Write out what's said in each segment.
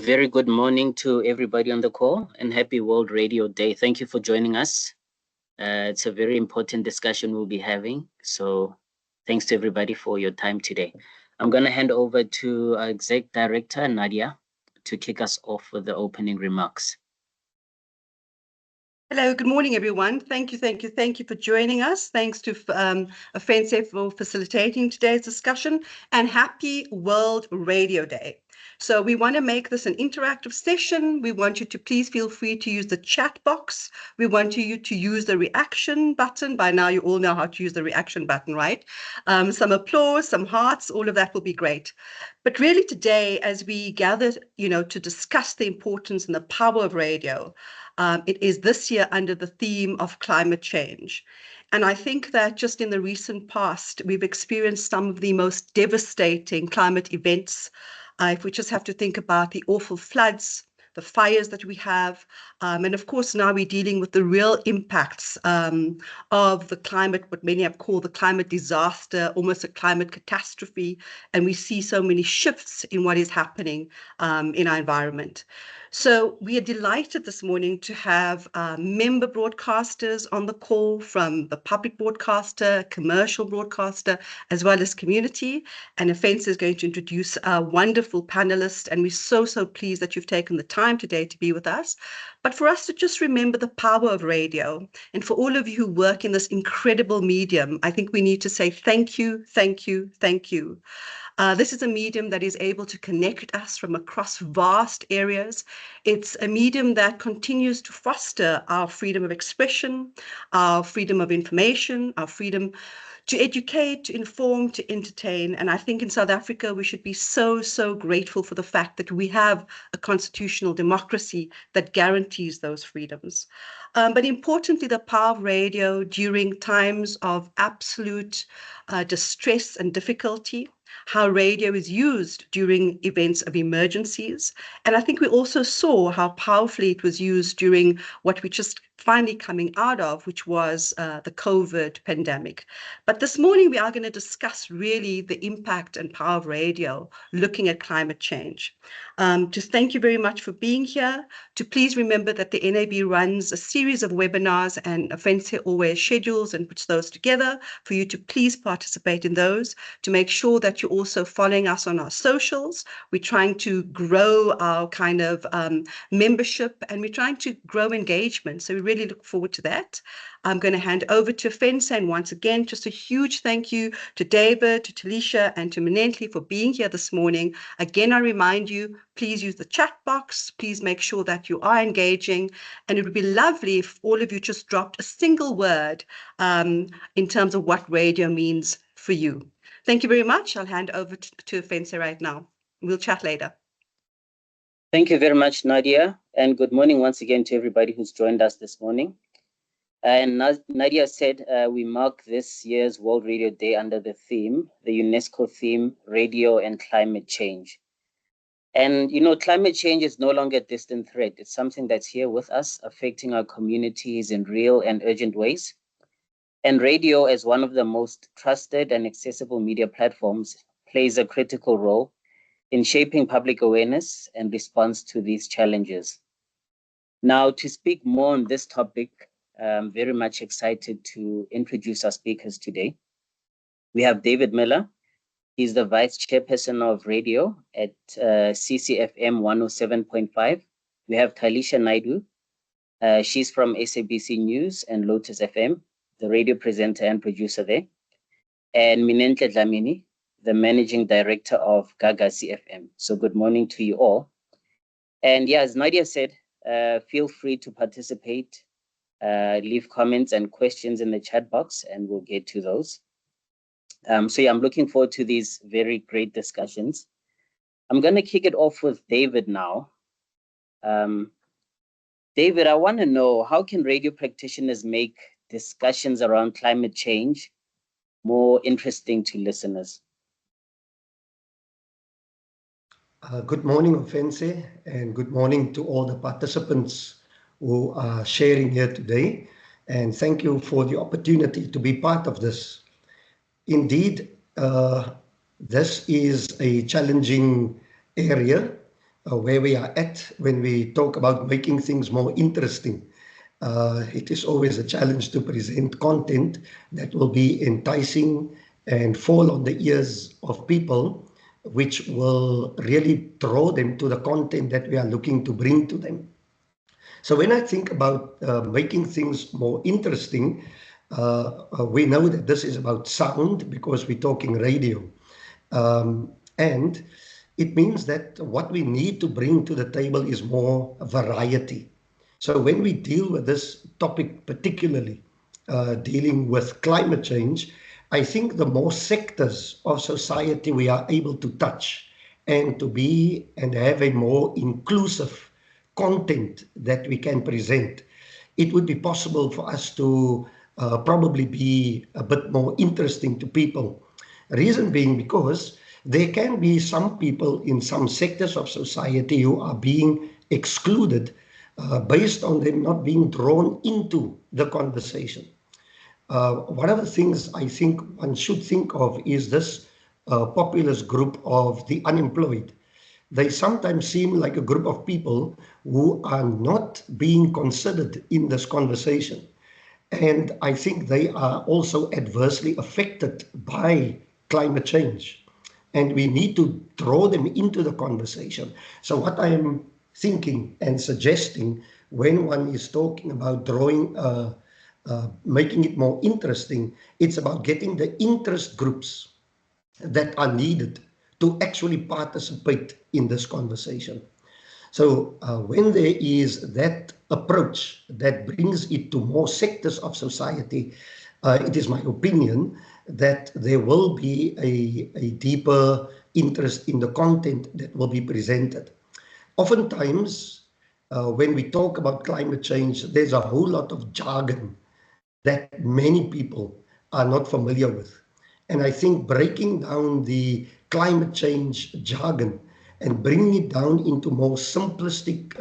Very good morning to everybody on the call and happy World Radio Day. Thank you for joining us. It's a very important discussion we'll be having. So thanks to everybody for your time today. I'm going to hand over to Exec Director Nadia to kick us off with the opening remarks. Hello, good morning, everyone. Thank you for joining us. Thanks to Offensive for facilitating today's discussion, and happy World Radio Day. So we want to make this an interactive session. We want you to please feel free to use the chat box. We want you to use the reaction button. By now, you all know how to use the reaction button, right? Some applause, some hearts, all of that will be great. But really today, as we gather, to discuss the importance and the power of radio, it is this year under the theme of climate change. And I think that just in the recent past, we've experienced some of the most devastating climate events. If we just have to think about the awful floods, the fires that we have, and of course now we're dealing with the real impacts of the climate, what many have called the climate disaster, almost a climate catastrophe, and we see so many shifts in what is happening in our environment. So we are delighted this morning to have member broadcasters on the call from the public broadcaster, commercial broadcaster, as well as community. And Offense is going to introduce a wonderful panelist, and we're so pleased that you've taken the time today to be with us. But for us to just remember the power of radio, and for all of you who work in this incredible medium, I think we need to say thank you. This is a medium that is able to connect us from across vast areas. It's a medium that continues to foster our freedom of expression, our freedom of information, our freedom to educate, to inform, to entertain. And I think in South Africa, we should be so grateful for the fact that we have a constitutional democracy that guarantees those freedoms. But importantly, the power of radio during times of absolute distress and difficulty, how radio is used during events of emergencies. And I think we also saw how powerfully it was used during what we just finally coming out of, which was the COVID pandemic. But this morning, we are going to discuss really the impact and power of radio, looking at climate change. Just thank you very much for being here. To please remember that the NAB runs a series of webinars, and Offense always schedules and puts those together for you to please participate in those, to make sure that you're also following us on our socials. We're trying to grow our kind of membership, and we're trying to grow engagement. So we really look forward to that. I'm going to hand over to Offense, and once again, just a huge thank you to David, to Taliesha, and to Minenhle for being here this morning. Again, I remind you, please use the chat box. Please make sure that you are engaging. And it would be lovely if all of you just dropped a single word in terms of what radio means for you. Thank you very much. I'll hand over to Offense right now. We'll chat later. Thank you very much, Nadia. And good morning once again to everybody who's joined us this morning. And Nadia said we mark this year's World Radio Day under the theme, the UNESCO theme, Radio and Climate Change. And, climate change is no longer a distant threat. It's something that's here with us, affecting our communities in real and urgent ways. And radio, as one of the most trusted and accessible media platforms, plays a critical role in shaping public awareness and response to these challenges. Now, to speak more on this topic, I'm very much excited to introduce our speakers today. We have David Muller. He's the Vice Chairperson of Radio at CCFM 107.5. We have Taliesha Naidoo. She's from SABC News and Lotus FM, the radio presenter and producer there. And Minenhle Dlamini, the Managing Director of Gagasi FM. So good morning to you all. And yeah, as Nadia said, feel free to participate, leave comments and questions in the chat box, and we'll get to those. So yeah, I'm looking forward to these very great discussions. I'm going to kick it off with David now. David, I want to know, how can radio practitioners make discussions around climate change more interesting to listeners? Good morning, Offense, and good morning to all the participants who are sharing here today. And thank you for the opportunity to be part of this. Indeed, this is a challenging area where we are at when we talk about making things more interesting. It is always a challenge to present content that will be enticing and fall on the ears of people, which will really draw them to the content that we are looking to bring to them. So when I think about making things more interesting, we know that this is about sound because we're talking radio. And it means that what we need to bring to the table is more variety. So when we deal with this topic, particularly dealing with climate change, I think the more sectors of society we are able to touch and to be and have a more inclusive content that we can present, it would be possible for us to probably be a bit more interesting to people. Reason being because there can be some people in some sectors of society who are being excluded based on them not being drawn into the conversation. One of the things I think one should think of is this populist group of the unemployed. They sometimes seem like a group of people who are not being considered in this conversation. And I think they are also adversely affected by climate change. And we need to draw them into the conversation. So what I am thinking and suggesting when one is talking about drawing, making it more interesting, it's about getting the interest groups that are needed to actually participate in this conversation. So when there is that approach that brings it to more sectors of society, it is my opinion that there will be a deeper interest in the content that will be presented. Oftentimes, when we talk about climate change, there's a whole lot of jargon that many people are not familiar with. And I think breaking down the climate change jargon and bringing it down into more simplistic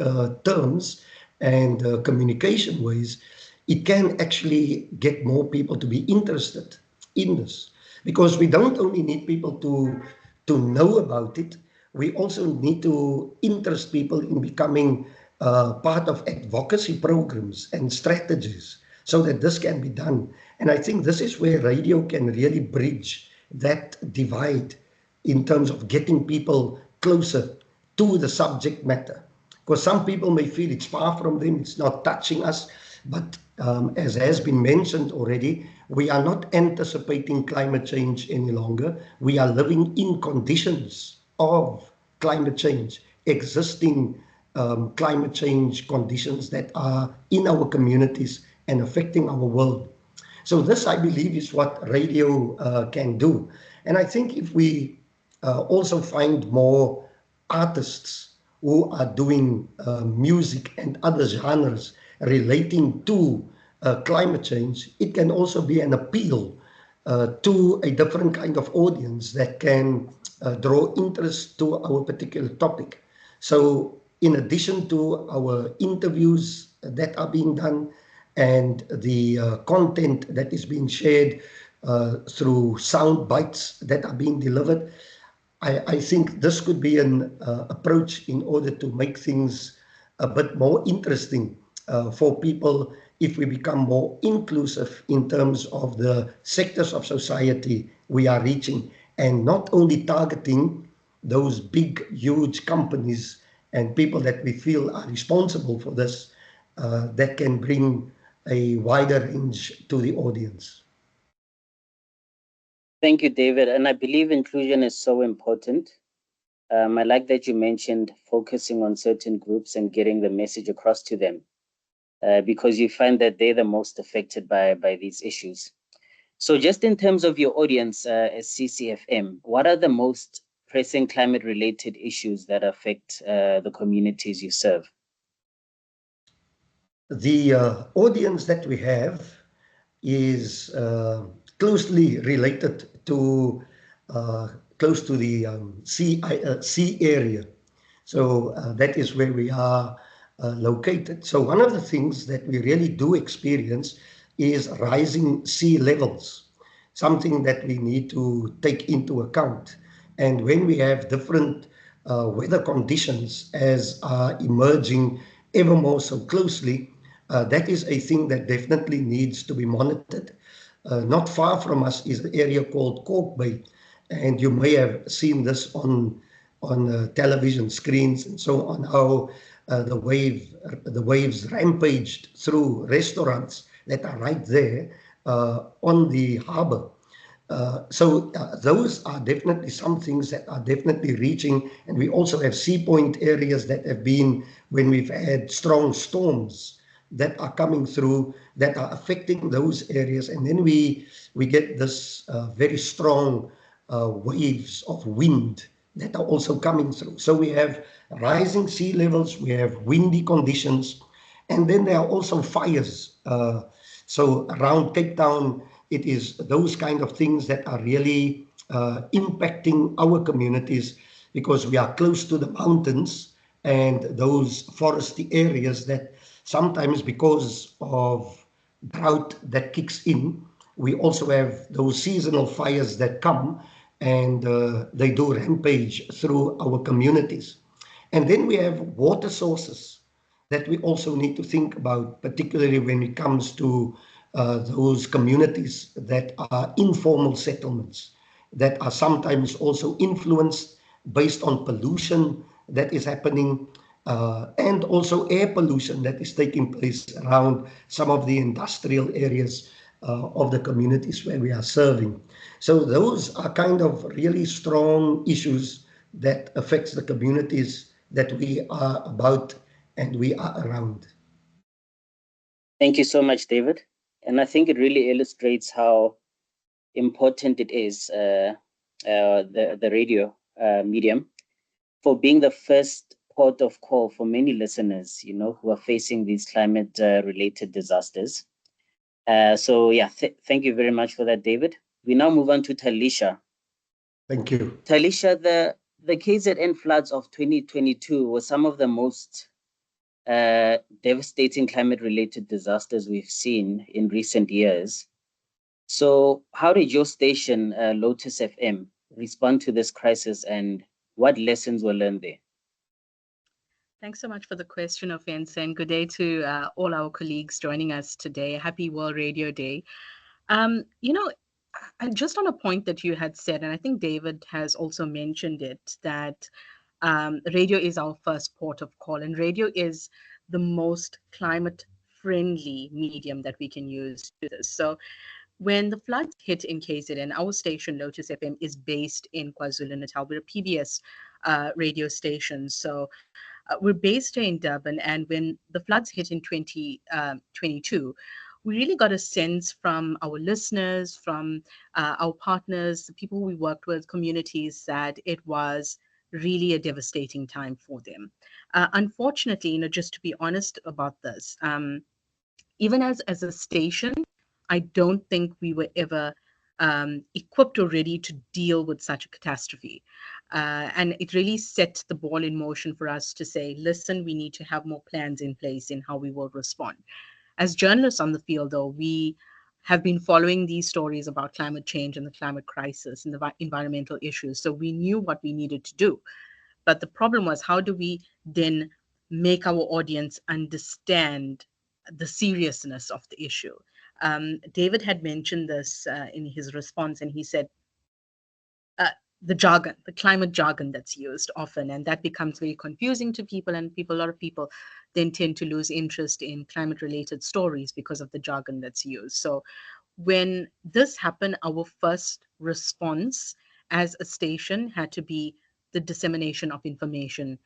terms and communication ways, it can actually get more people to be interested in this. Because we don't only need people to know about it, we also need to interest people in becoming part of advocacy programs and strategies so that this can be done. And I think this is where radio can really bridge that divide in terms of getting people closer to the subject matter. Because some people may feel it's far from them, it's not touching us, but as has been mentioned already, we are not anticipating climate change any longer. We are living in conditions of climate change, existing climate change conditions that are in our communities and affecting our world. So this, I believe, is what radio can do. And I think if we also find more artists who are doing music and other genres relating to climate change, it can also be an appeal to a different kind of audience that can draw interest to our particular topic. So in addition to our interviews that are being done and the content that is being shared through sound bites that are being delivered, I think this could be an approach in order to make things a bit more interesting for people if we become more inclusive in terms of the sectors of society we are reaching, and not only targeting those big, huge companies and people that we feel are responsible for this, that can bring a wider range to the audience. Thank you, David. And I believe inclusion is so important. I like that you mentioned focusing on certain groups and getting the message across to them, because you find that they're the most affected by these issues. So just in terms of your audience as CCFM, what are the most pressing climate-related issues that affect the communities you serve? The audience that we have is closely related to close to the sea area. So that is where we are located. So one of the things that we really do experience is rising sea levels, something that we need to take into account. And when we have different weather conditions as are emerging ever more so closely, that is a thing that definitely needs to be monitored. Not far from us is an area called Cork Bay, and you may have seen this on television screens and so on, how the waves rampaged through restaurants that are right there on the harbour. Those are definitely some things that are definitely reaching, and we also have sea point areas that have been, when we've had strong storms that are coming through, that are affecting those areas, and then we get this very strong waves of wind that are also coming through. So we have rising sea levels, we have windy conditions, and then there are also fires. So around Cape Town, it is those kind of things that are really impacting our communities, because we are close to the mountains and those foresty areas that sometimes, because of drought that kicks in, we also have those seasonal fires that come, and they do rampage through our communities. And then we have water sources that we also need to think about, particularly when it comes to those communities that are informal settlements, that are sometimes also influenced based on pollution that is happening, and also air pollution that is taking place around some of the industrial areas of the communities where we are serving. So those are kind of really strong issues that affects the communities that we are about and we are around. Thank you so much, David. And I think it really illustrates how important it is, the radio medium, for being the first port of call for many listeners, who are facing these climate-related disasters. Thank you very much for that, David. We now move on to Taliesha. Thank you. Taliesha, the KZN floods of 2022 were some of the most devastating climate-related disasters we've seen in recent years. So how did your station, Lotus FM, respond to this crisis, and what lessons were learned there? Thanks so much for the question, Offense, and good day to all our colleagues joining us today. Happy World Radio Day. Just on a point that you had said, and I think David has also mentioned it, that radio is our first port of call, and radio is the most climate-friendly medium that we can use to this. So when the floods hit in KZN, our station, Lotus FM, is based in KwaZulu-Natal. We're a PBS radio station. So we're based here in Durban, and when the floods hit in 2022, we really got a sense from our listeners, from our partners, the people we worked with, communities, that it was really a devastating time for them. Unfortunately, just to be honest about this, even as a station, I don't think we were ever equipped or ready to deal with such a catastrophe. And it really set the ball in motion for us to say, listen, we need to have more plans in place in how we will respond. As journalists on the field, though, we have been following these stories about climate change and the climate crisis and the environmental issues. So we knew what we needed to do. But the problem was, how do we then make our audience understand the seriousness of the issue? David had mentioned this in his response, and he said, the jargon, the climate jargon that's used often, and that becomes very confusing to people, and a lot of people then tend to lose interest in climate-related stories because of the jargon that's used. So when this happened, our first response as a station had to be the dissemination of information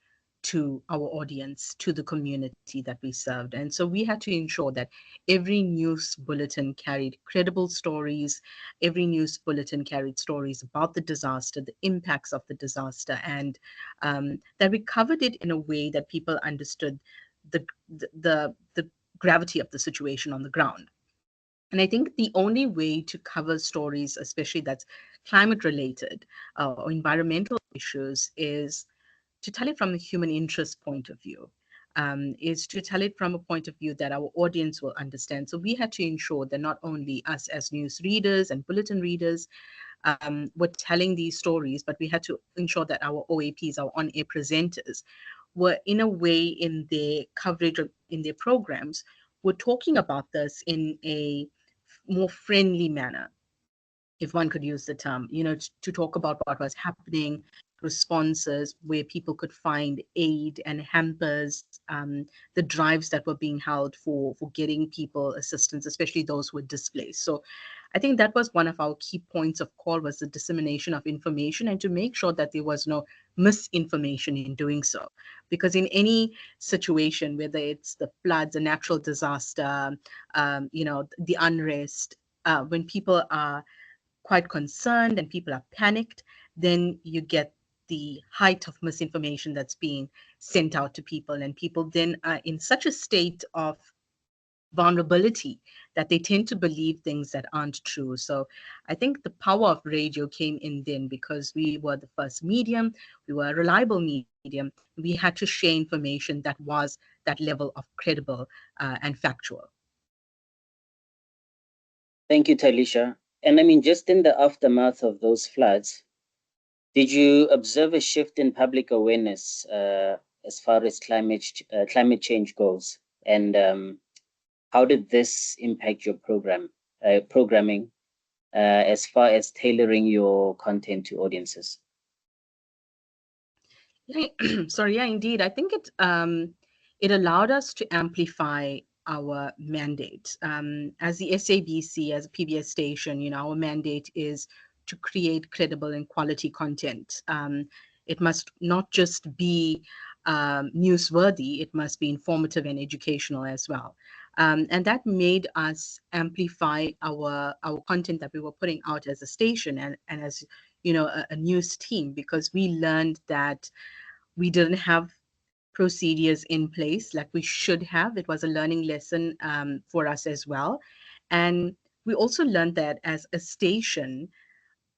to our audience, to the community that we served. And so we had to ensure that every news bulletin carried credible stories, every news bulletin carried stories about the disaster, the impacts of the disaster, and that we covered it in a way that people understood the gravity of the situation on the ground. And I think the only way to cover stories, especially that's climate related or environmental issues, is to tell it from a human interest point of view, is to tell it from a point of view that our audience will understand. So we had to ensure that not only us as news readers and bulletin readers, were telling these stories, but we had to ensure that our OAPs, our on-air presenters, were in a way in their coverage of, in their programs, were talking about this in a more friendly manner, if one could use the term, to talk about what was happening, responses where people could find aid and hampers, the drives that were being held for getting people assistance, especially those who were displaced. So I think that was one of our key points of call, was the dissemination of information and to make sure that there was no misinformation in doing so. Because in any situation, whether it's the floods, a natural disaster, the unrest, when people are quite concerned and people are panicked, then you get the height of misinformation that's being sent out to people. And people then are in such a state of vulnerability that they tend to believe things that aren't true. So I think the power of radio came in then, because we were the first medium, we were a reliable medium. We had to share information that was that level of credible and factual. Thank you, Taliesha. And I mean, just in the aftermath of those floods, did you observe a shift in public awareness as far as climate change goes? And how did this impact your programming as far as tailoring your content to audiences? Yeah, sorry, yeah, indeed. I think it allowed us to amplify our mandate. As the SABC, as a PBS station, our mandate is to create credible and quality content. It must not just be newsworthy, it must be informative and educational as well. And that made us amplify our content that we were putting out as a station and as a news team, because we learned that we didn't have procedures in place like we should have. It was a learning lesson for us as well. And we also learned that as a station,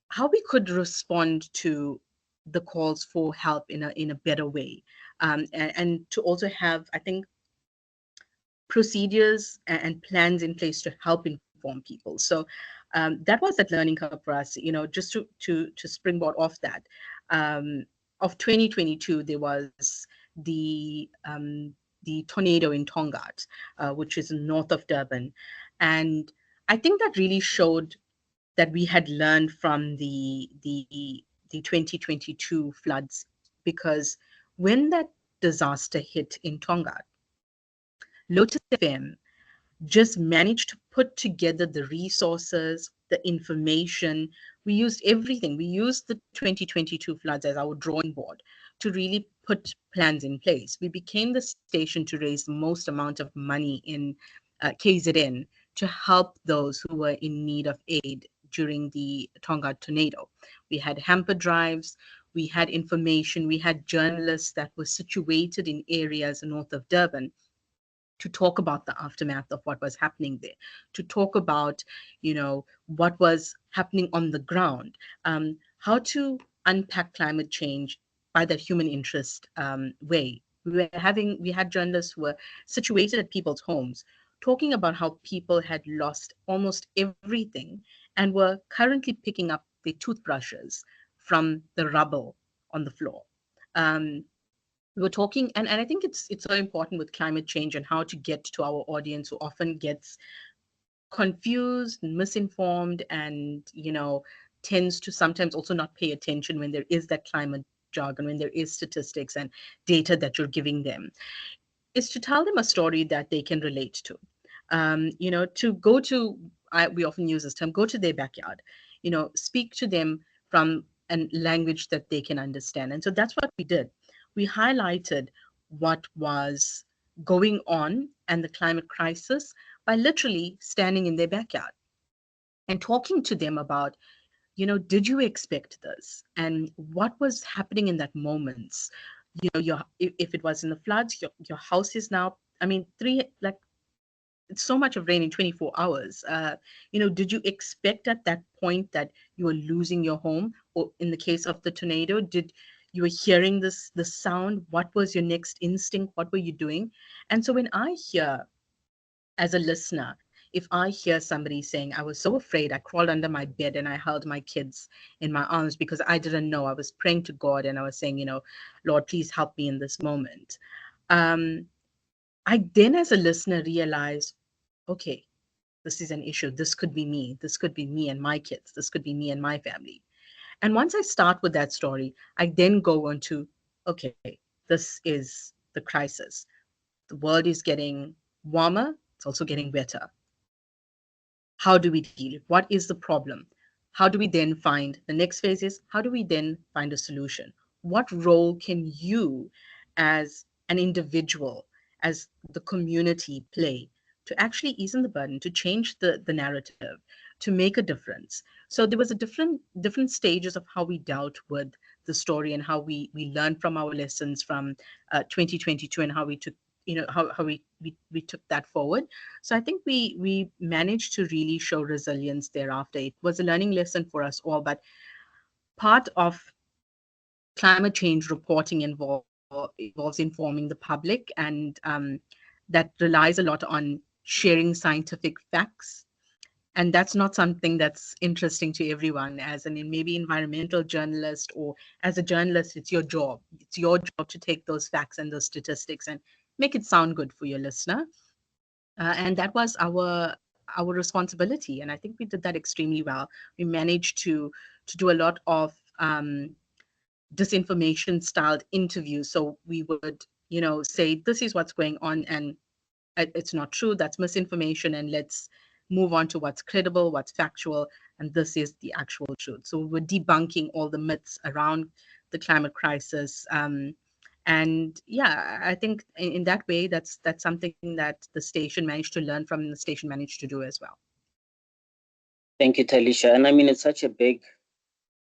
how we could respond to the calls for help in a better way. And to also have, I think, procedures and plans in place to help inform people. So that was that learning curve for us, just to springboard off that. Of 2022, there was the tornado in Tongaat, which is north of Durban. And I think that really showed that we had learned from the 2022 floods, because when that disaster hit in Tongaat, Lotus FM just managed to put together the resources, the information. We used everything. We used the 2022 floods as our drawing board to really put plans in place. We became the station to raise the most amount of money in KZN to help those who were in need of aid during the Tongaat tornado. We had hamper drives, we had information, we had journalists that were situated in areas north of Durban to talk about the aftermath of what was happening there, to talk about, what was happening on the ground, how to unpack climate change by that human interest way. We had journalists who were situated at people's homes, talking about how people had lost almost everything and were currently picking up their toothbrushes from the rubble on the floor. We were talking, and I think it's so important with climate change and how to get to our audience who often gets confused, misinformed, and tends to sometimes also not pay attention when there is that climate jargon, when there is statistics and data that you're giving them, is to tell them a story that they can relate to. To go to, we often use this term, go to their backyard, speak to them from a language that they can understand. And so that's what we did. We highlighted what was going on and the climate crisis by literally standing in their backyard and talking to them about, did you expect this? And what was happening in that moment? If it was in the floods, your house is now, it's so much of rain in 24 hours. Did you expect at that point that you were losing your home? Or in the case of the tornado, you were hearing the sound? What was your next instinct? What were you doing? And so when I hear as a listener, if I hear somebody saying, I was so afraid, I crawled under my bed and I held my kids in my arms because I didn't know, I was praying to God and I was saying, Lord, please help me in this moment. I then, as a listener, realize, okay, this is an issue. This could be me. This could be me and my kids. This could be me and my family. And once I start with that story, I then go on to, okay, this is the crisis. The world is getting warmer. It's also getting wetter. How do we deal? What is the problem? How do we then find the next phase is how do we then find a solution? What role can you as an individual, as the community play to actually ease the burden, to change the narrative, to make a difference? So there was a different stages of how we dealt with the story and how we learned from our lessons from 2022 and how we took how we took that forward. So I think we managed to really show resilience thereafter. It was a learning lesson for us all, but part of climate change reporting involves informing the public, and that relies a lot on sharing scientific facts. And that's not something that's interesting to everyone. As an maybe environmental journalist or as a journalist, it's your job. It's your job to take those facts and those statistics and make it sound good for your listener. And that was our responsibility, and I think we did that extremely well. We managed to do a lot of disinformation styled interviews. So we would say this is what's going on and it's not true, that's misinformation, and let's move on to what's credible, what's factual, and this is the actual truth. So we're debunking all the myths around the climate crisis. And yeah, I think in that way, that's something that the station managed to learn from, and the station managed to do as well. Thank you, Taliesha. And I mean, it's such a big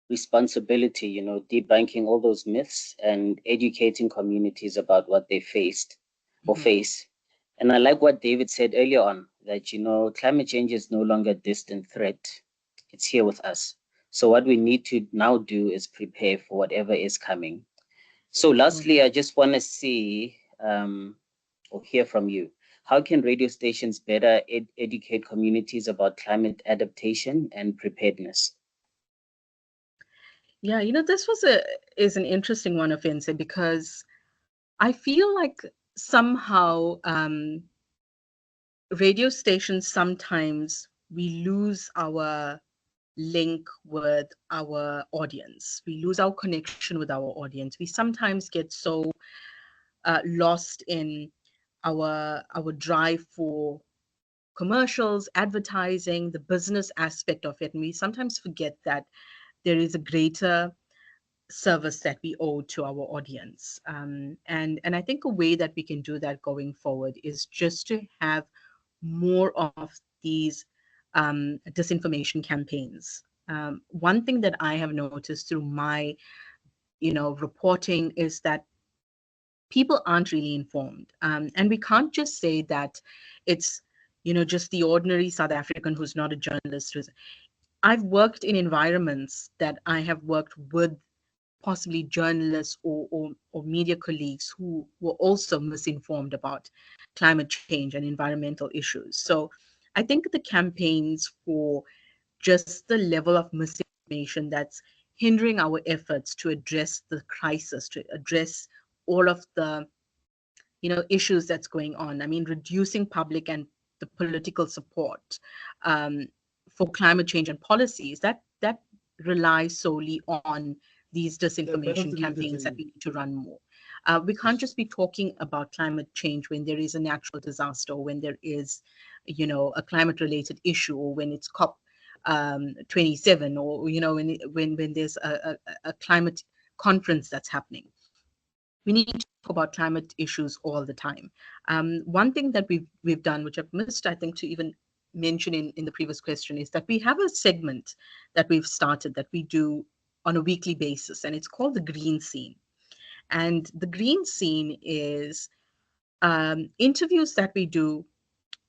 responsibility, debunking all those myths and educating communities about what they faced or face. And I like what David said earlier on, that, climate change is no longer a distant threat. It's here with us. So what we need to now do is prepare for whatever is coming. So lastly, I just want to see or hear from you. How can radio stations better educate communities about climate adaptation and preparedness? Yeah, this is an interesting one, Offense, because I feel like somehow radio stations, sometimes we lose our link with our audience. We lose our connection with our audience. We sometimes get so lost in our drive for commercials, advertising, the business aspect of it, and we sometimes forget that there is a greater service that we owe to our audience. And I think a way that we can do that going forward is just to have more of these disinformation campaigns. One thing that I have noticed through my, reporting is that people aren't really informed. And we can't just say that it's, just the ordinary South African who's not a journalist. I've worked in environments that I have worked with possibly journalists or media colleagues who were also misinformed about climate change and environmental issues. So I think the campaigns for just the level of misinformation that's hindering our efforts to address the crisis, to address all of the issues that's going on. I mean, reducing public and the political support for climate change and policies that relies solely on these disinformation campaigns that we need to run more. We can't just be talking about climate change when there is a natural disaster, or when there is, a climate-related issue, or when it's COP 27, or when there's a climate conference that's happening. We need to talk about climate issues all the time. One thing that we've done, which I've missed, I think, to even mention in the previous question, is that we have a segment that we've started that we do on a weekly basis, and it's called the Green Scene. And the Green Scene is interviews that we do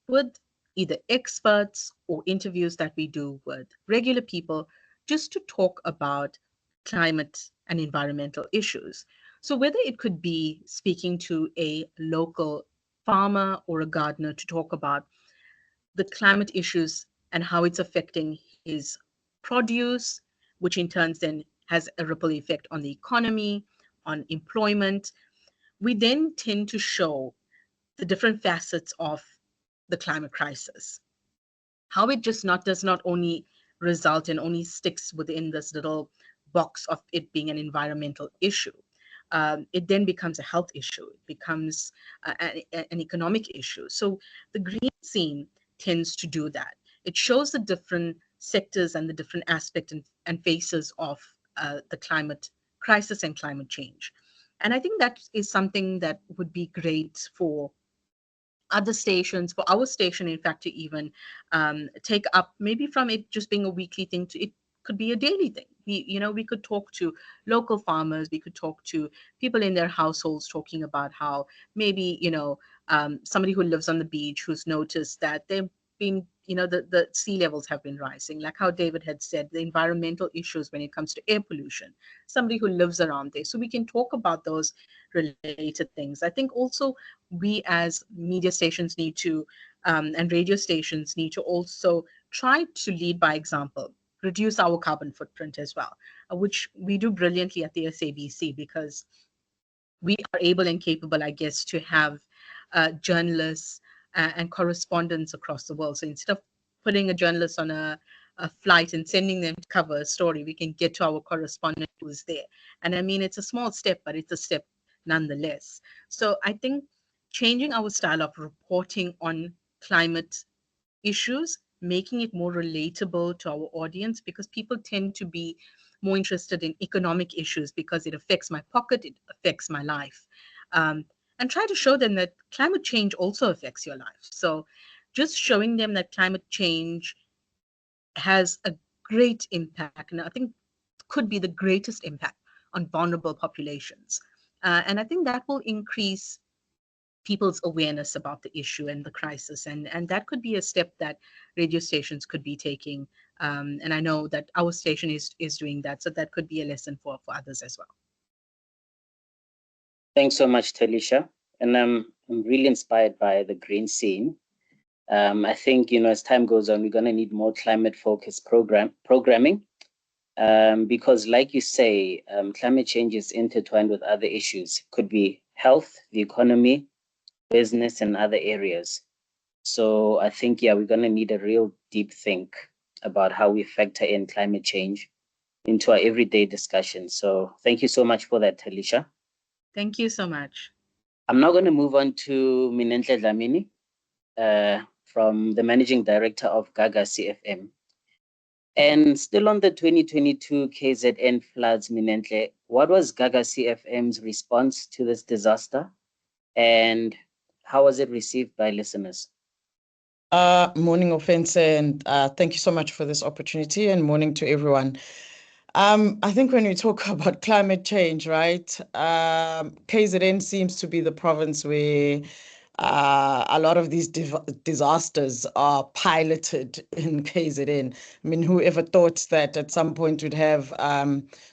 with either experts or interviews that we do with regular people, just to talk about climate and environmental issues. So whether it could be speaking to a local farmer or a gardener to talk about the climate issues and how it's affecting his produce, which in turn then has a ripple effect on the economy, on employment. We then tend to show the different facets of the climate crisis, how it just does not only result and only sticks within this little box of it being an environmental issue. It then becomes a health issue. It becomes an economic issue. So the green scene tends to do that. It shows the different sectors and the different aspects and faces of the climate crisis and climate change. And I think that is something that would be great for other stations, for our station, in fact, to even take up, maybe from it just being a weekly thing to it could be a daily thing. We could talk to local farmers, we could talk to people in their households, talking about how maybe, somebody who lives on the beach who's noticed that they've been, the sea levels have been rising, like how David had said, the environmental issues when it comes to air pollution, somebody who lives around there. So we can talk about those related things. I think also we as media stations need to, and radio stations need to also try to lead by example, reduce our carbon footprint as well, which we do brilliantly at the SABC, because we are able and capable, I guess, to have journalists and correspondents across the world. So instead of putting a journalist on a flight and sending them to cover a story, we can get to our correspondent who's there. And I mean, it's a small step, but it's a step nonetheless. So I think changing our style of reporting on climate issues, making it more relatable to our audience, because people tend to be more interested in economic issues because it affects my pocket, it affects my life. And try to show them that climate change also affects your life. So just showing them that climate change has a great impact, and I think could be the greatest impact on vulnerable populations. And I think that will increase people's awareness about the issue and the crisis. And that could be a step that radio stations could be taking. And I know that our station is doing that. So that could be a lesson for others as well. Thanks so much, Taliesha. And I'm really inspired by the green scene. I think, as time goes on, we're going to need more climate-focused programming. Because like you say, climate change is intertwined with other issues. Could be health, the economy, business, and other areas. So I think, we're going to need a real deep think about how we factor in climate change into our everyday discussion. So thank you so much for that, Taliesha. Thank you so much. I'm now going to move on to Minenhle Dlamini, from the Managing Director of Gagasi FM. And still on the 2022 KZN floods, Minenhle, what was Gagasi FM's response to this disaster? And how was it received by listeners? Morning, Offense, and thank you so much for this opportunity, and morning to everyone. I think when we talk about climate change, right, KZN seems to be the province where a lot of these disasters are piloted in KZN. I mean, whoever thought that at some point we'd have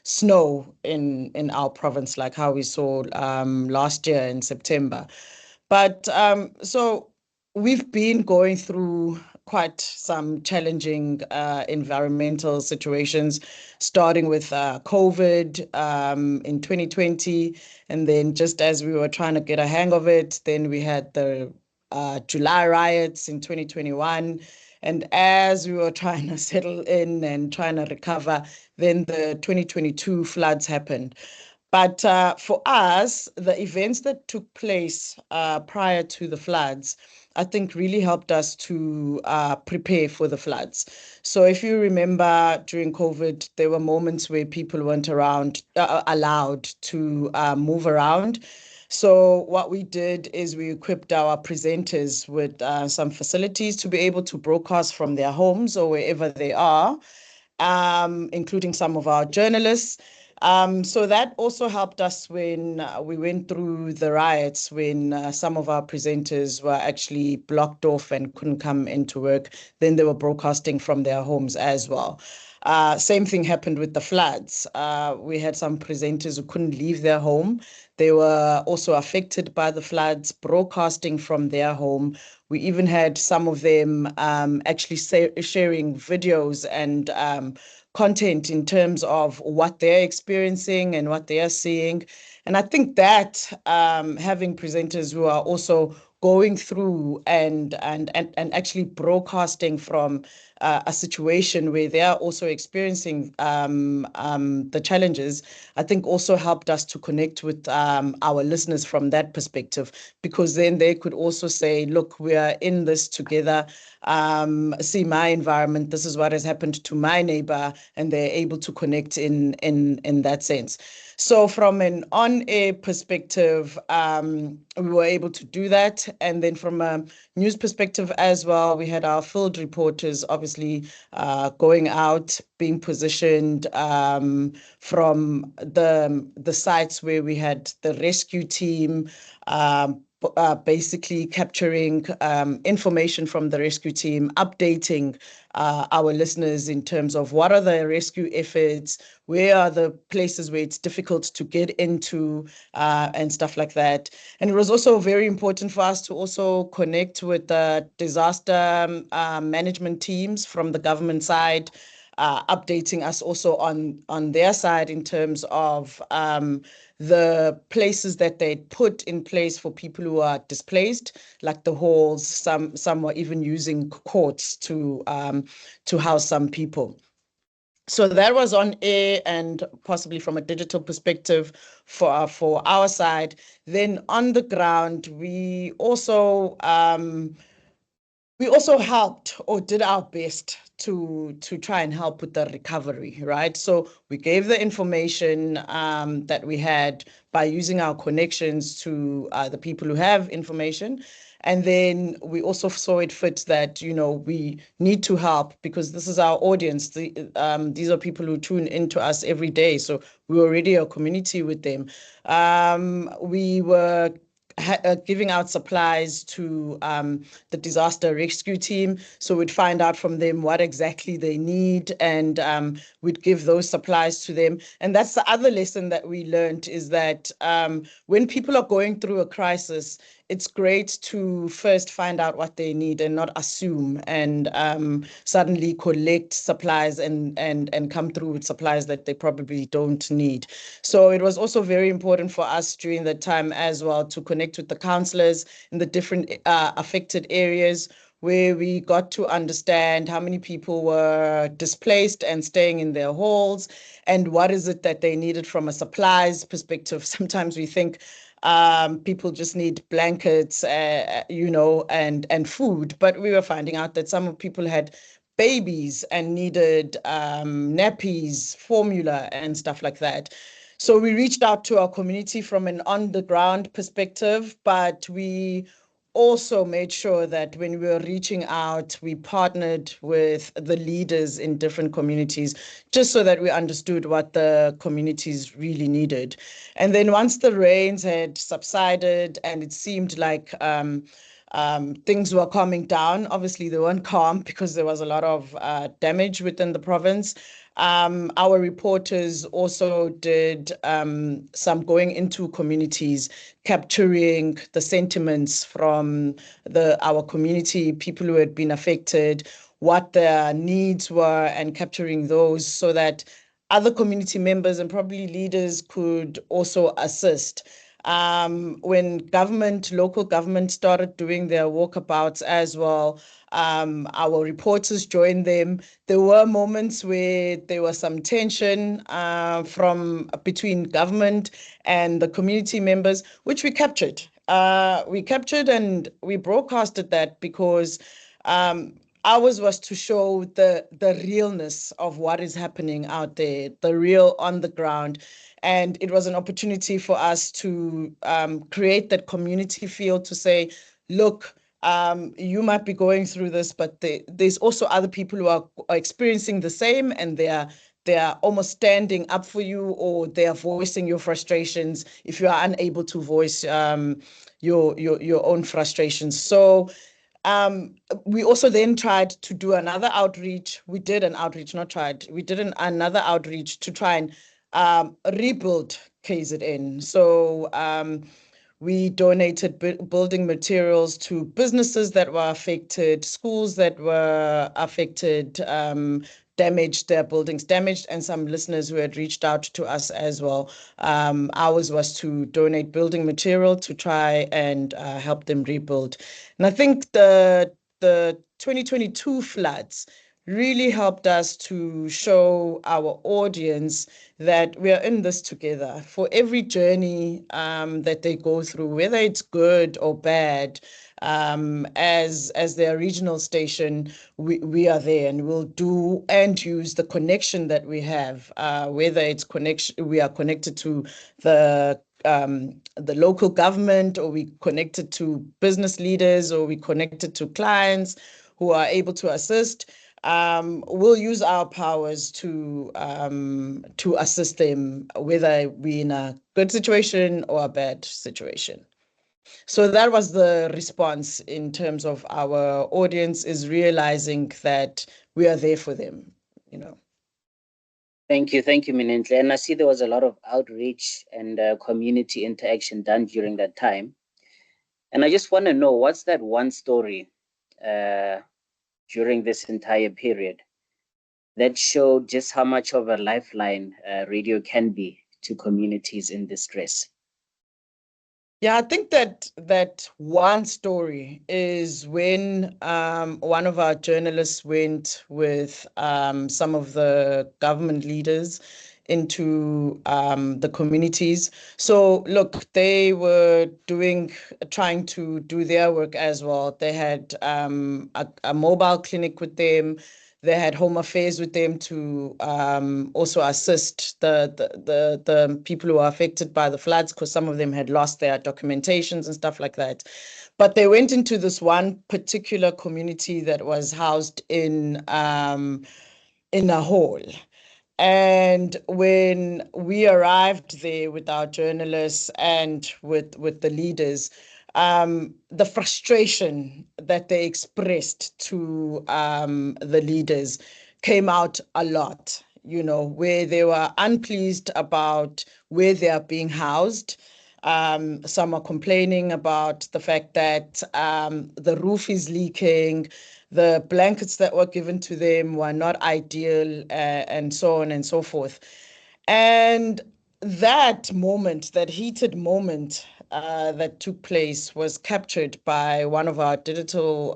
snow in our province, like how we saw last year in September. But so we've been going through quite some challenging environmental situations, starting with COVID in 2020. And then just as we were trying to get a hang of it, then we had the July riots in 2021. And as we were trying to settle in and trying to recover, then the 2022 floods happened. But for us, the events that took place prior to the floods, I think really helped us to prepare for the floods. So if you remember, during COVID, there were moments where people weren't allowed to move around. So what we did is we equipped our presenters with some facilities to be able to broadcast from their homes or wherever they are, including some of our journalists. So that also helped us when we went through the riots, when some of our presenters were actually blocked off and couldn't come into work. Then they were broadcasting from their homes as well. Same thing happened with the floods. We had some presenters who couldn't leave their home. They were also affected by the floods, broadcasting from their home. We even had some of them actually sharing videos and content in terms of what they're experiencing and what they are seeing. And I think that having presenters who are also going through and actually broadcasting from a situation where they are also experiencing the challenges, I think also helped us to connect with our listeners from that perspective, because then they could also say, look, we are in this together. See my environment, this is what has happened to my neighbor, and they're able to connect in that sense. So from an on-air perspective, we were able to do that. And then from a news perspective as well, we had our field reporters obviously going out, being positioned from the sites where we had the rescue team, basically capturing information from the rescue team, updating our listeners in terms of what are the rescue efforts, where are the places where it's difficult to get into, and stuff like that. And it was also very important for us to also connect with the disaster management teams from the government side, updating us also on their side in terms of the places that they put in place for people who are displaced, like the halls. Some were even using courts to house some people. So that was on air and possibly from a digital perspective for our side. Then on the ground, we also helped or did our best to try and help with the recovery, right? So we gave the information that we had by using our connections to the people who have information. And then we also saw it fit that, we need to help because this is our audience. These are people who tune into us every day. So we're already a community with them. We were giving out supplies to the disaster rescue team. So we'd find out from them what exactly they need, and we'd give those supplies to them. And that's the other lesson that we learned, is that when people are going through a crisis, it's great to first find out what they need and not assume and suddenly collect supplies and come through with supplies that they probably don't need. So it was also very important for us during that time as well to connect with the councillors in the different affected areas, where we got to understand how many people were displaced and staying in their halls, and what is it that they needed from a supplies perspective. Sometimes we think people just need blankets, and food, but we were finding out that some people had babies and needed nappies, formula, and stuff like that. So we reached out to our community from an on-the-ground perspective, but we also made sure that when we were reaching out, we partnered with the leaders in different communities, just so that we understood what the communities really needed. And then once the rains had subsided and it seemed like things were calming down, obviously they weren't calm because there was a lot of damage within the province. Our reporters also did some going into communities, capturing the sentiments from our community, people who had been affected, what their needs were, and capturing those so that other community members and probably leaders could also assist. When local government started doing their walkabouts as well, our reporters joined them. There were moments where there was some tension between government and the community members, which we captured. And we broadcasted that because ours was to show the realness of what is happening out there, the real on the ground. And it was an opportunity for us to create that community feel, to say, look, you might be going through this, but there's also other people who are experiencing the same, and they are almost standing up for you, or they are voicing your frustrations if you are unable to voice your own frustrations. So We also then tried to do another outreach. We did an outreach, not tried. We did another outreach to try and rebuild KZN. So we donated building materials to businesses that were affected, schools that were affected, their buildings damaged, and some listeners who had reached out to us as well. Ours was to donate building material to try and help them rebuild. And I think the 2022 floods really helped us to show our audience that we are in this together. For every journey that they go through, whether it's good or bad, as their regional station, we are there, and we'll do and use the connection that we have, whether it's we are connected to the local government, or we connected to business leaders, or we connected to clients who are able to assist. We'll use our powers to assist them, whether we're in a good situation or a bad situation. So that was the response in terms of our audience, is realizing that we are there for them, you know. Thank you, Minenhle. And I see there was a lot of outreach and community interaction done during that time. And I just want to know, what's that one story during this entire period that showed just how much of a lifeline radio can be to communities in distress? Yeah, I think that one story is when one of our journalists went with some of the government leaders into the communities. So look, they were trying to do their work as well. They had a mobile clinic with them. They had home affairs with them to also assist the people who are affected by the floods, because some of them had lost their documentations and stuff like that. But they went into this one particular community that was housed in a hall. And when we arrived there with our journalists and with the leaders, the frustration that they expressed to the leaders came out a lot, you know, where they were unpleased about where they are being housed. Some are complaining about the fact that the roof is leaking, the blankets that were given to them were not ideal, and so on and so forth. And that moment, that heated moment that took place, was captured by one of our digital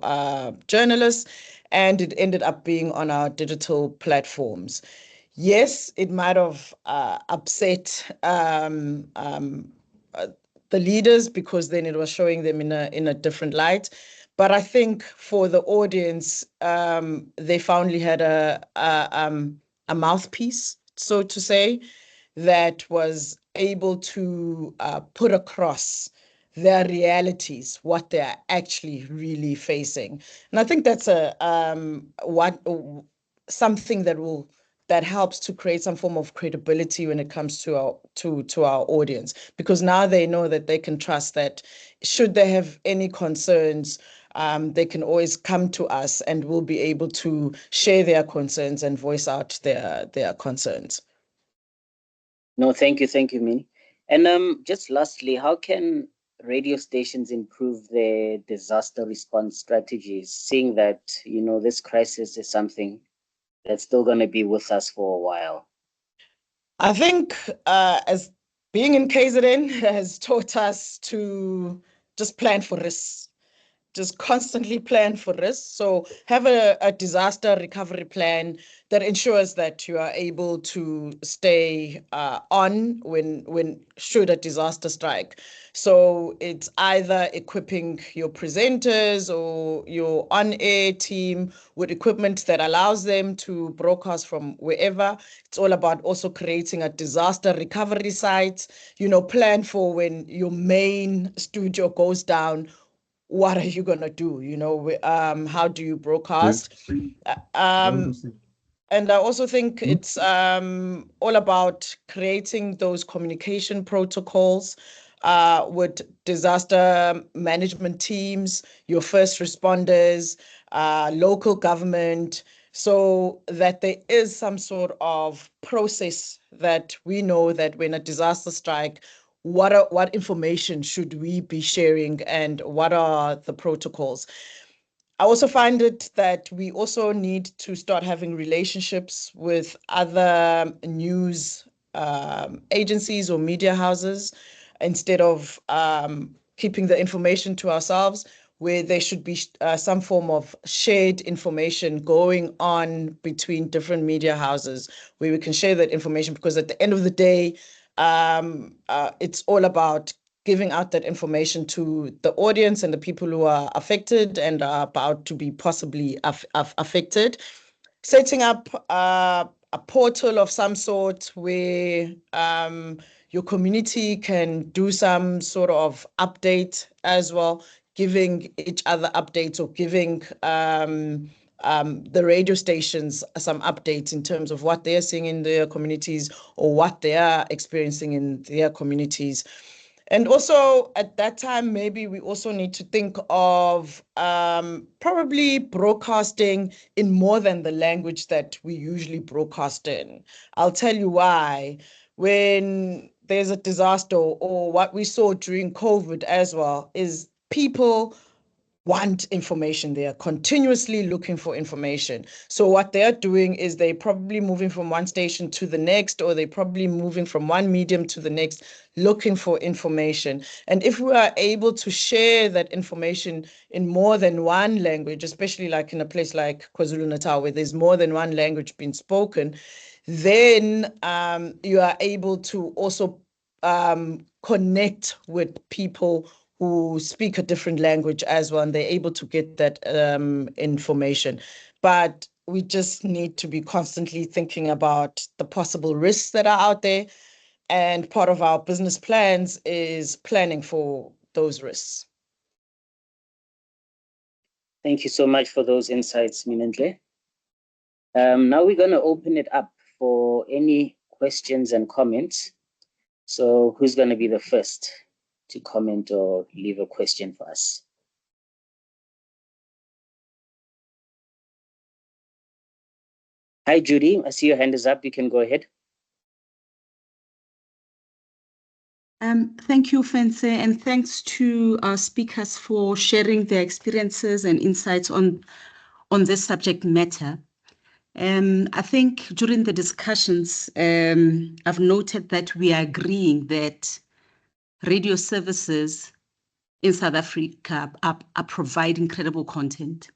journalists, and it ended up being on our digital platforms. Yes, it might have upset the leaders, because then it was showing them in a different light. But I think for the audience, they finally had a mouthpiece, so to say, that was able to put across their realities, what they're actually really facing. And I think that's something that helps to create some form of credibility when it comes to our audience, because now they know that they can trust that should they have any concerns, they can always come to us, and we'll be able to share their concerns and voice out their concerns. No, thank you, Minnie. And just lastly, how can radio stations improve their disaster response strategies, seeing that, you know, this crisis is something that's still going to be with us for a while? I think as being in KZN has taught us to just plan for risks. Just constantly plan for risks. So have a disaster recovery plan that ensures that you are able to stay on when should a disaster strike. So it's either equipping your presenters or your on-air team with equipment that allows them to broadcast from wherever. It's all about also creating a disaster recovery site, you know, plan for when your main studio goes down. What are you gonna do? You know, how do you broadcast? And I also think it's all about creating those communication protocols with disaster management teams, your first responders, local government, so that there is some sort of process that we know that when a disaster strike, what information should we be sharing and what are the protocols. I also find it that we also need to start having relationships with other news agencies or media houses instead of keeping the information to ourselves, where there should be some form of shared information going on between different media houses where we can share that information, because at the end of the day, it's all about giving out that information to the audience and the people who are affected and are about to be possibly affected. Setting up a portal of some sort where your community can do some sort of update as well, giving each other updates or giving the radio stations some updates in terms of what they're seeing in their communities or what they are experiencing in their communities. And also at that time, maybe we also need to think of probably broadcasting in more than the language that we usually broadcast in. I'll tell you why. When there's a disaster, or what we saw during COVID as well, is people want information. They are continuously looking for information. So what they're doing is they're probably moving from one station to the next, or they're probably moving from one medium to the next, looking for information. And if we are able to share that information in more than one language, especially like in a place like KwaZulu-Natal, where there's more than one language being spoken, then you are able to also connect with people who speak a different language as well, and they're able to get that information. But we just need to be constantly thinking about the possible risks that are out there. And part of our business plans is planning for those risks. Thank you so much for those insights, Minenhle. Now we're going to open it up for any questions and comments. So who's going to be the first to comment or leave a question for us? Hi, Judy. I see your hand is up. You can go ahead. Thank you, Fense, and thanks to our speakers for sharing their experiences and insights on this subject matter. I think during the discussions, I've noted that we are agreeing that radio services in South Africa are providing credible content.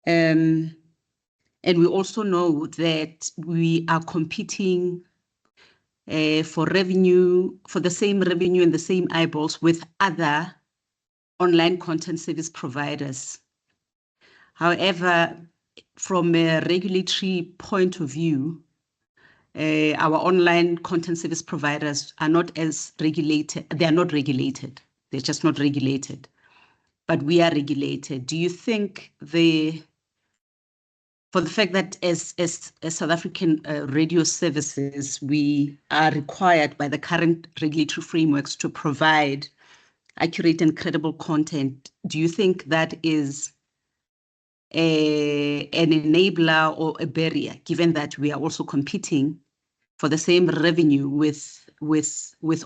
And we also know that we are competing for revenue, for the same revenue and the same eyeballs with other online content service providers. However, from a regulatory point of view, our online content service providers are not as regulated. They are not regulated. They're just not regulated. But we are regulated. Do you think for the fact that as South African radio services, we are required by the current regulatory frameworks to provide accurate and credible content, do you think that is an enabler or a barrier, given that we are also competing for the same revenue with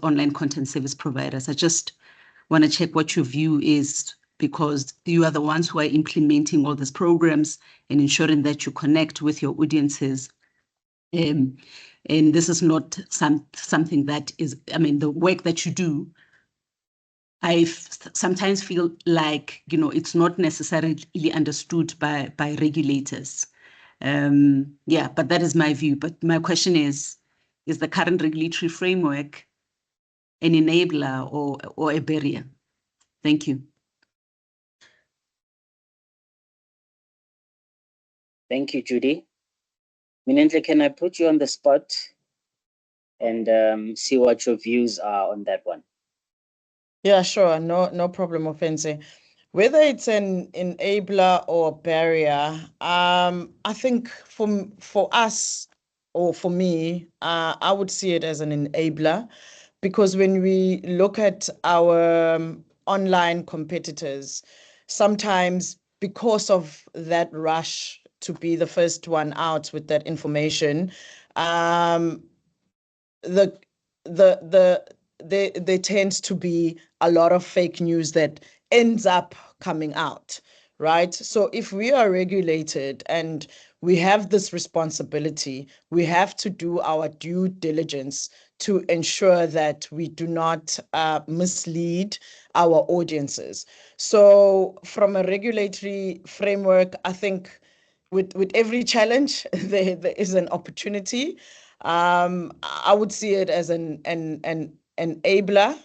online content service providers? I just want to check what your view is, because you are the ones who are implementing all these programs and ensuring that you connect with your audiences. And this is not something that is, I mean, the work that you do, I sometimes feel like, it's not necessarily understood by regulators. Yeah, but that is my view. But my question is the current regulatory framework an enabler or a barrier? Thank you. Thank you, Judy. Minenhle, can I put you on the spot and see what your views are on that one? Yeah, sure. No problem, Ofense. Whether it's an enabler or a barrier, I think for us or for me, I would see it as an enabler, because when we look at our online competitors, sometimes because of that rush to be the first one out with that information, there tends to be a lot of fake news that ends up coming out, right? So if we are regulated and we have this responsibility, we have to do our due diligence to ensure that we do not mislead our audiences. So from a regulatory framework, I think with every challenge, there is an opportunity. I would see it as an enabler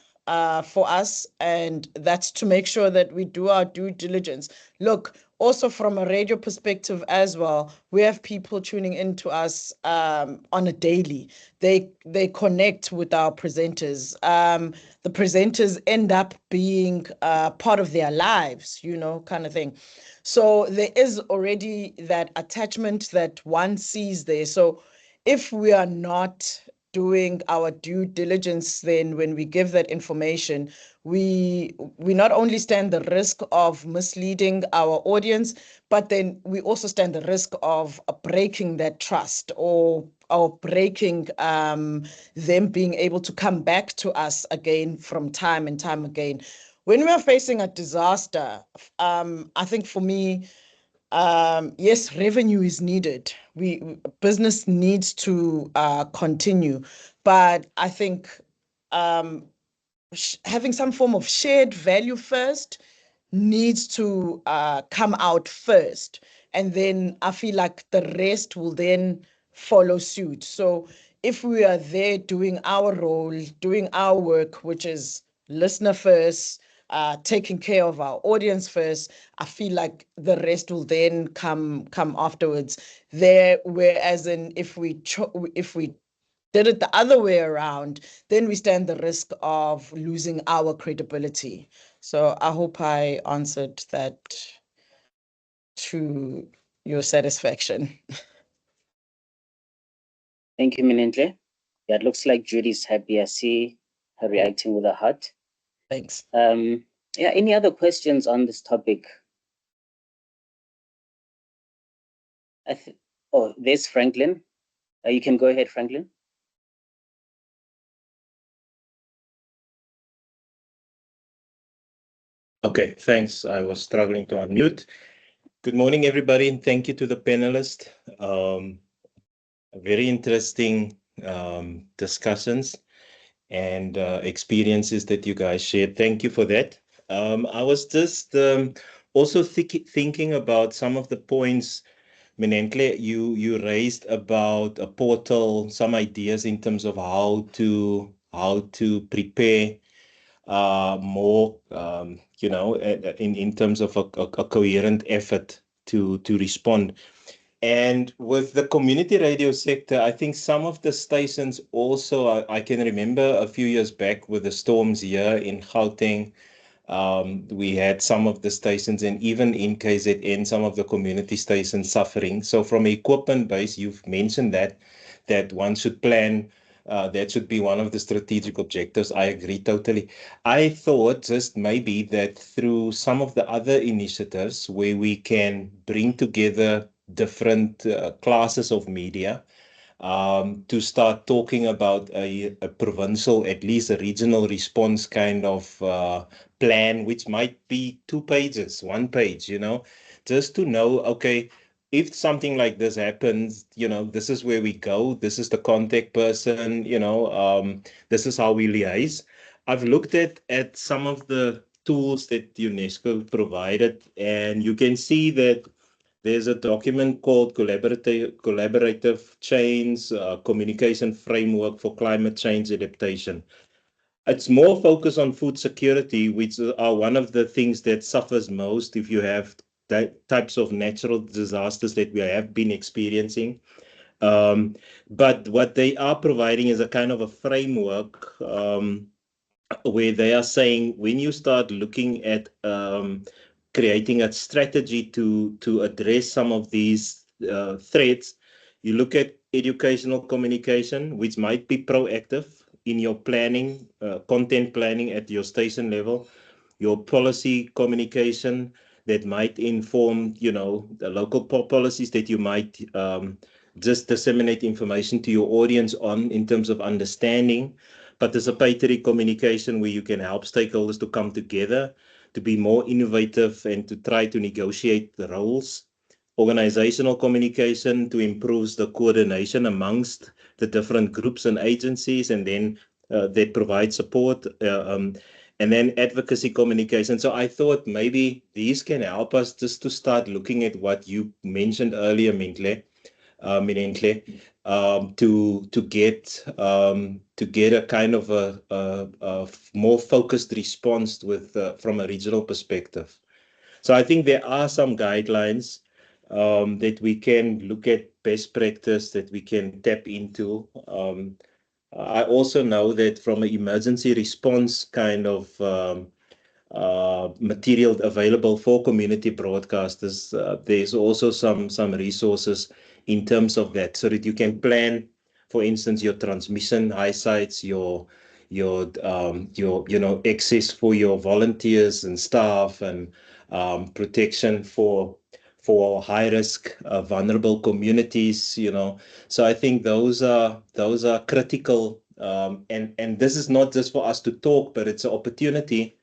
for us, and that's to make sure that we do our due diligence. Look, also from a radio perspective as well, we have people tuning into us on a daily. They connect with our presenters. The presenters end up being part of their lives, you know, kind of thing. So there is already that attachment that one sees there. So if we are not doing our due diligence, then when we give that information, we not only stand the risk of misleading our audience, but then we also stand the risk of breaking that trust or breaking them being able to come back to us again from time and time again. When we are facing a disaster, I think for me, yes, revenue is needed. Business needs to continue, but I think having some form of shared value first needs to come out first, and then I feel like the rest will then follow suit. So if we are there doing our role, doing our work, which is listener first, taking care of our audience first, I feel like the rest will then come afterwards. Whereas if we did it the other way around, then we stand the risk of losing our credibility. So I hope I answered that to your satisfaction. Thank you, Minenhle. Yeah, it looks like Judy's happy. I see her reacting with a heart. Thanks. Yeah, any other questions on this topic? Oh, there's Franklin. You can go ahead, Franklin. Okay, thanks. I was struggling to unmute. Good morning, everybody, and thank you to the panelists. Very interesting discussions and experiences that you guys shared. Thank you for that. I was just also thinking about some of the points, Minenhle, you raised about a portal, some ideas in terms of how to prepare more, you know, in terms of a coherent effort to respond. And with the community radio sector, I think some of the stations also, I can remember a few years back with the storms here in Gauteng, we had some of the stations, and even in KZN, some of the community stations suffering. So from an equipment base, you've mentioned that one should plan. That should be one of the strategic objectives. I agree totally. I thought just maybe that through some of the other initiatives where we can bring together different classes of media, to start talking about a provincial, at least a regional response kind of plan, which might be 2 pages, 1 page, you know, just to know, okay, if something like this happens, you know, this is where we go, this is the contact person, you know, this is how we liaise. I've looked at some of the tools that UNESCO provided, and you can see that there's a document called Collaborative Chains Communication Framework for Climate Change Adaptation. It's more focused on food security, which are one of the things that suffers most if you have types of natural disasters that we have been experiencing. But what they are providing is a kind of a framework where they are saying when you start looking at creating a strategy to address some of these threats, you look at educational communication, which might be proactive. in your planning, content planning at your station level, your policy communication that might inform, the local policies that you might just disseminate information to your audience on in terms of understanding, participatory communication where you can help stakeholders to come together, to be more innovative and to try to negotiate the roles, organizational communication to improve the coordination amongst the different groups and agencies, and then that provide support, and then advocacy communication. So I thought maybe these can help us just to start looking at what you mentioned earlier, Minenhle, to get a kind of a more focused response with from a regional perspective. So I think there are some guidelines that we can look at, best practice that we can tap into. I also know that from an emergency response kind of material available for community broadcasters, there's also some resources in terms of that, so that you can plan, for instance, your transmission high sites, your access for your volunteers and staff, and protection for high risk vulnerable communities. So I think those are critical, and this is not just for us to talk, but it's an opportunity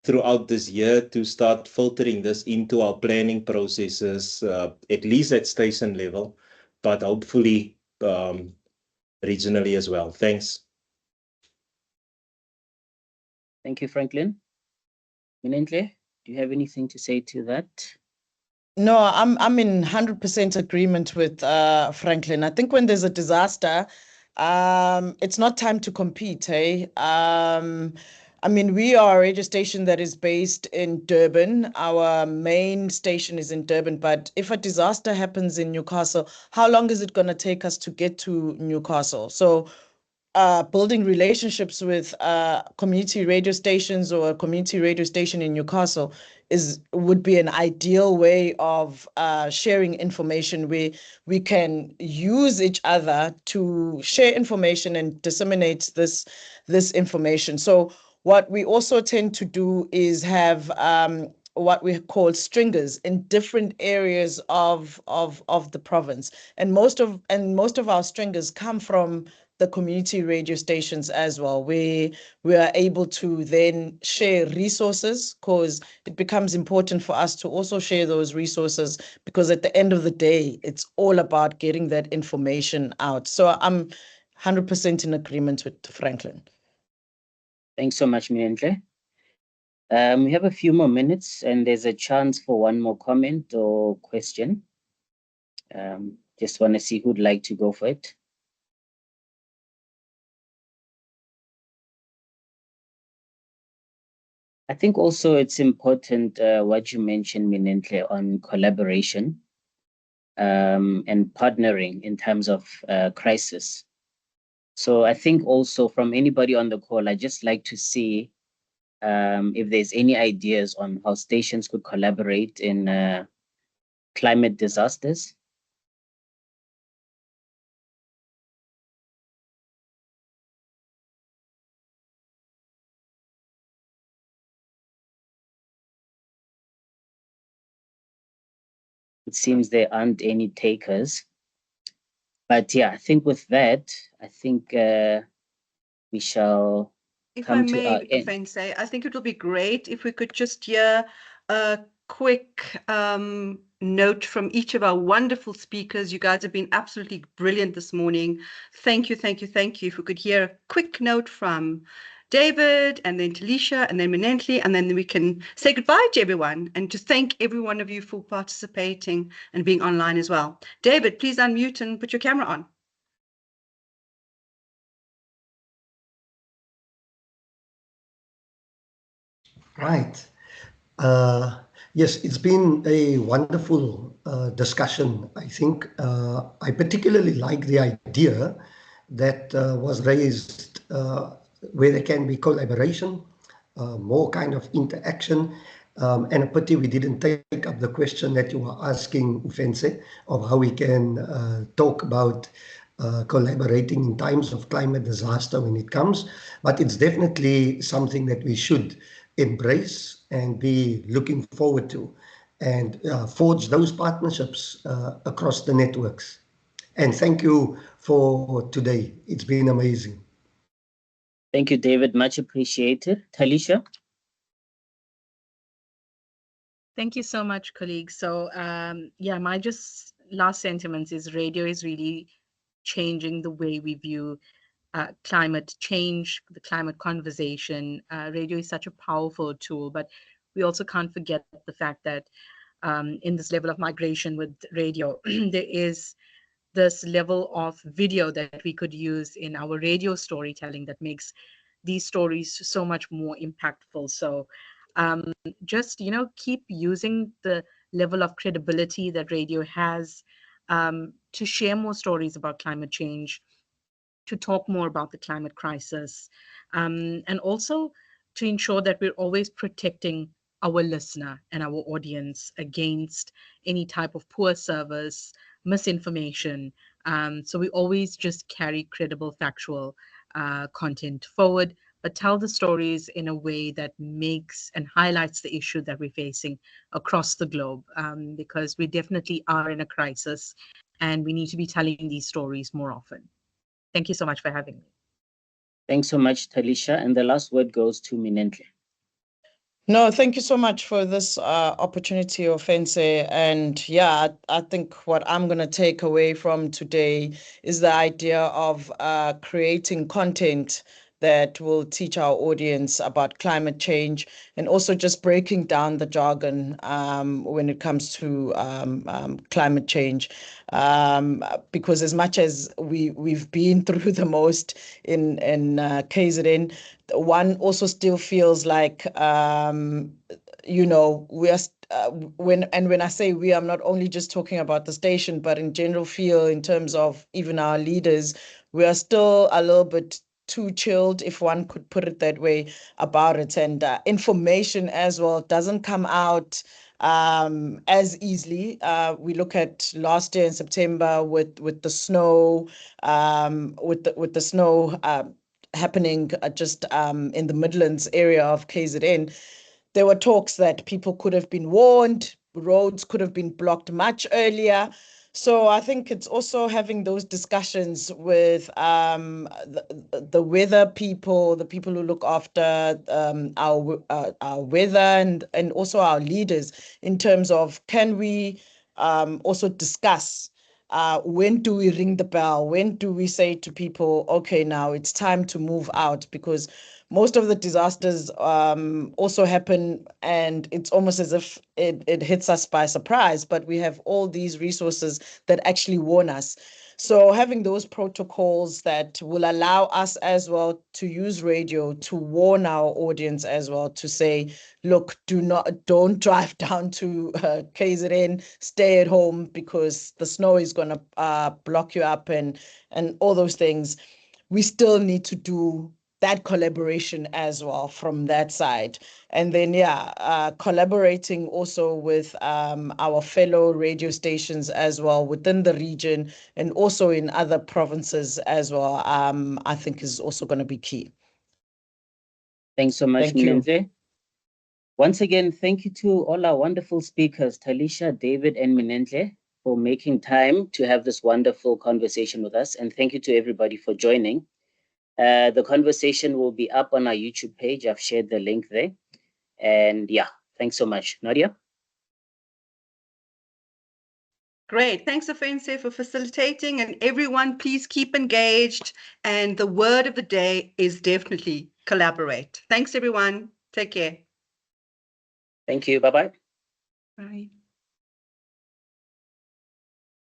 throughout this year to start filtering this into our planning processes, at least at station level, but hopefully regionally as well. Thanks. Thank you, Franklin. Minenhle, do you have anything to say to that? No, I'm in 100% agreement with Franklin. I think when there's a disaster, it's not time to compete, hey? I mean, we are a radio station that is based in Durban. Our main station is in Durban, but if a disaster happens in Newcastle, how long is it going to take us to get to Newcastle? So building relationships with community radio stations or a community radio station in Newcastle would be an ideal way of sharing information where we can use each other to share information and disseminate this information. So what we also tend to do is have what we call stringers in different areas of the province, and most of our stringers come from the community radio stations as well. We are able to then share resources, because it becomes important for us to also share those resources, because at the end of the day, it's all about getting that information out. So I'm 100% in agreement with Franklin. Thanks so much, Minenhle. We have a few more minutes, and there's a chance for one more comment or question. Just want to see who'd like to go for it. I think also it's important what you mentioned, Minenhle, on collaboration and partnering in times of crisis. So I think also from anybody on the call, I'd just like to see if there's any ideas on how stations could collaborate in climate disasters. It seems there aren't any takers. But yeah, I think with that, I think we shall come to our end. Fense, I think it will be great if we could just hear a quick note from each of our wonderful speakers. You guys have been absolutely brilliant this morning. Thank you, thank you, thank you. If we could hear a quick note from David, and then Taliesha, and then Minenhle, and then we can say goodbye to everyone, and to thank every one of you for participating and being online as well. David, please unmute and put your camera on. Right. Yes, it's been a wonderful discussion, I think. I particularly like the idea that was raised where there can be collaboration, more kind of interaction, and a pity we didn't take up the question that you were asking, Fense, of how we can talk about collaborating in times of climate disaster when it comes. But it's definitely something that we should embrace and be looking forward to, and forge those partnerships across the networks. And thank you for today. It's been amazing. Thank you, David. Much appreciated. Taliesha? Thank you so much, colleagues. So yeah, my just last sentiments is radio is really changing the way we view climate change, the climate conversation. Radio is such a powerful tool, but we also can't forget the fact that in this level of migration with radio, there is this level of video that we could use in our radio storytelling that makes these stories so much more impactful. So just, keep using the level of credibility that radio has to share more stories about climate change, to talk more about the climate crisis, and also to ensure that we're always protecting our listener and our audience against any type of poor service, misinformation. So we always just carry credible, factual content forward, but tell the stories in a way that makes and highlights the issue that we're facing across the globe, because we definitely are in a crisis and we need to be telling these stories more often. Thank you so much for having me. Thanks so much, Taliesha. And the last word goes to Minenhle. No, thank you so much for this opportunity, Offense. And yeah, I think what I'm going to take away from today is the idea of creating content that will teach our audience about climate change, and also just breaking down the jargon when it comes to climate change. Because as much as we've been through the most in KZN, one also still feels like we are when I say we, I'm not only just talking about the station, but in general feel in terms of even our leaders, we are still a little bit too chilled, if one could put it that way, about it. And information as well doesn't come out as easily. We look at last year in September with the snow, with the snow happening just in the Midlands area of KZN. There were talks that people could have been warned, roads could have been blocked much earlier. So I think it's also having those discussions with the weather people, the people who look after our weather, and also our leaders, in terms of, can we also discuss when do we ring the bell? When do we say to people, okay, now it's time to move out? Because most of the disasters also happen, and it's almost as if it hits us by surprise, but we have all these resources that actually warn us. So having those protocols that will allow us as well to use radio to warn our audience as well, to say, look, don't drive down to KZN, stay at home because the snow is going to block you up, and all those things. We still need to do that collaboration as well from that side. And then, collaborating also with our fellow radio stations as well within the region, and also in other provinces as well, I think is also going to be key. Thanks so much, Minenhle. Once again, thank you to all our wonderful speakers, Taliesha, David, and Minenhle, for making time to have this wonderful conversation with us. And thank you to everybody for joining. The conversation will be up on our YouTube page. I've shared the link there. And yeah, thanks so much. Nadia? Great. Thanks, Offense, for facilitating. And everyone, please keep engaged. And the word of the day is definitely collaborate. Thanks, everyone. Take care. Thank you. Bye-bye. Bye.